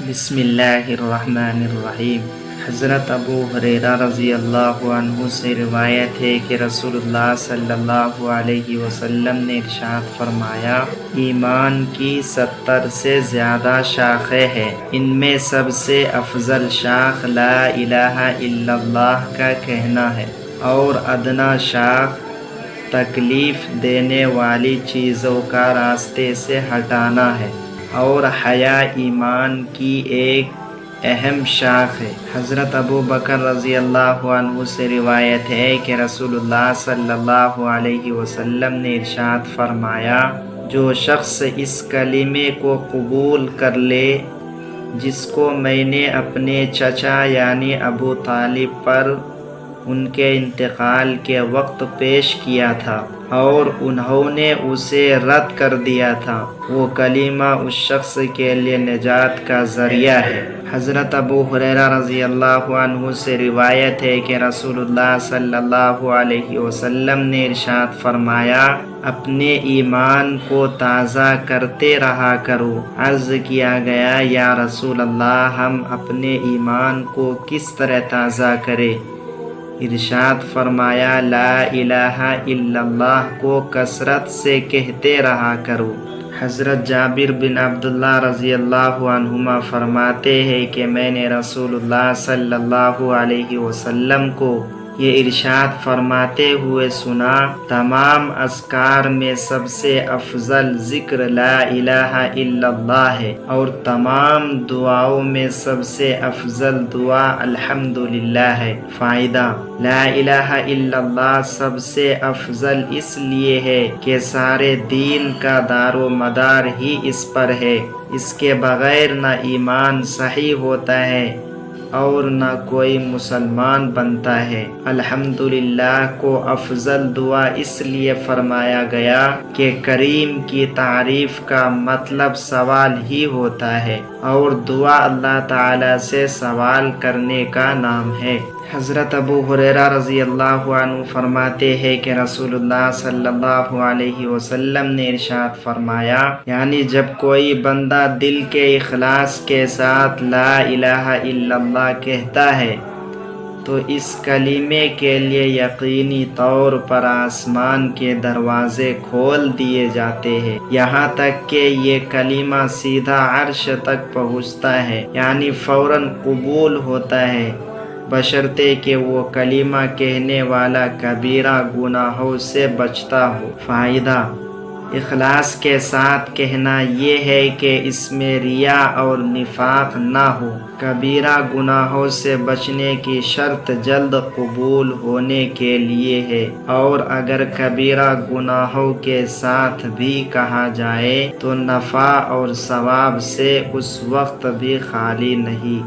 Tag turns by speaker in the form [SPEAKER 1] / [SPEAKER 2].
[SPEAKER 1] بسم اللہ الرحمن الرحیم۔ حضرت ابو ہریرہ رضی اللہ عنہ سے روایت ہے کہ رسول اللہ صلی اللہ علیہ وسلم نے ارشاد فرمایا، ایمان کی 70 سے زیادہ شاخیں ہیں، ان میں سب سے افضل شاخ لا الہ الا اللہ کا کہنا ہے، اور ادنا شاخ تکلیف دینے والی چیزوں کا راستے سے ہٹانا ہے، اور حیا ایمان کی ایک اہم شاخ ہے۔ حضرت ابو بکر رضی اللہ عنہ سے روایت ہے کہ رسول اللہ صلی اللہ علیہ وسلم نے ارشاد فرمایا، جو شخص اس کلمے کو قبول کر لے جس کو میں نے اپنے چچا یعنی ابو طالب پر ان کے انتقال کے وقت پیش کیا تھا اور انہوں نے اسے رد کر دیا تھا، وہ کلمہ اس شخص کے لیے نجات کا ذریعہ ہے۔ حضرت ابو ہریرہ رضی اللہ عنہ سے روایت ہے کہ رسول اللہ صلی اللہ علیہ وسلم نے ارشاد فرمایا، اپنے ایمان کو تازہ کرتے رہا کرو۔ عرض کیا گیا، یا رسول اللہ، ہم اپنے ایمان کو کس طرح تازہ کریں؟ ارشاد فرمایا، لا الہ الا اللہ کو کثرت سے کہتے رہا کرو۔ حضرت جابر بن عبداللہ رضی اللہ عنہما فرماتے ہیں کہ میں نے رسول اللہ صلی اللہ علیہ وسلم کو یہ ارشاد فرماتے ہوئے سنا، تمام اذکار میں سب سے افضل ذکر لا الہ الا اللہ ہے، اور تمام دعاؤں میں سب سے افضل دعا الحمدللہ ہے۔ فائدہ: لا الہ الا اللہ سب سے افضل اس لیے ہے کہ سارے دین کا دار و مدار ہی اس پر ہے، اس کے بغیر نہ ایمان صحیح ہوتا ہے اور نہ کوئی مسلمان بنتا ہے۔ الحمدللہ کو افضل دعا اس لیے فرمایا گیا کہ کریم کی تعریف کا مطلب سوال ہی ہوتا ہے، اور دعا اللہ تعالی سے سوال کرنے کا نام ہے۔ حضرت ابو ہریرہ رضی اللہ عنہ فرماتے ہیں کہ رسول اللہ صلی اللہ علیہ وسلم نے ارشاد فرمایا، یعنی جب کوئی بندہ دل کے اخلاص کے ساتھ لا الہ الا اللہ کہتا ہے تو اس کلمے کے لیے یقینی طور پر آسمان کے دروازے کھول دیے جاتے ہیں، یہاں تک کہ یہ کلمہ سیدھا عرش تک پہنچتا ہے، یعنی فوراً قبول ہوتا ہے، بشرطے کہ وہ کلمہ کہنے والا کبیرہ گناہوں سے بچتا ہو۔ فائدہ: اخلاص کے ساتھ کہنا یہ ہے کہ اس میں ریا اور نفاق نہ ہو۔ کبیرہ گناہوں سے بچنے کی شرط جلد قبول ہونے کے لیے ہے، اور اگر کبیرہ گناہوں کے ساتھ بھی کہا جائے تو نفع اور ثواب سے اس وقت بھی خالی نہیں۔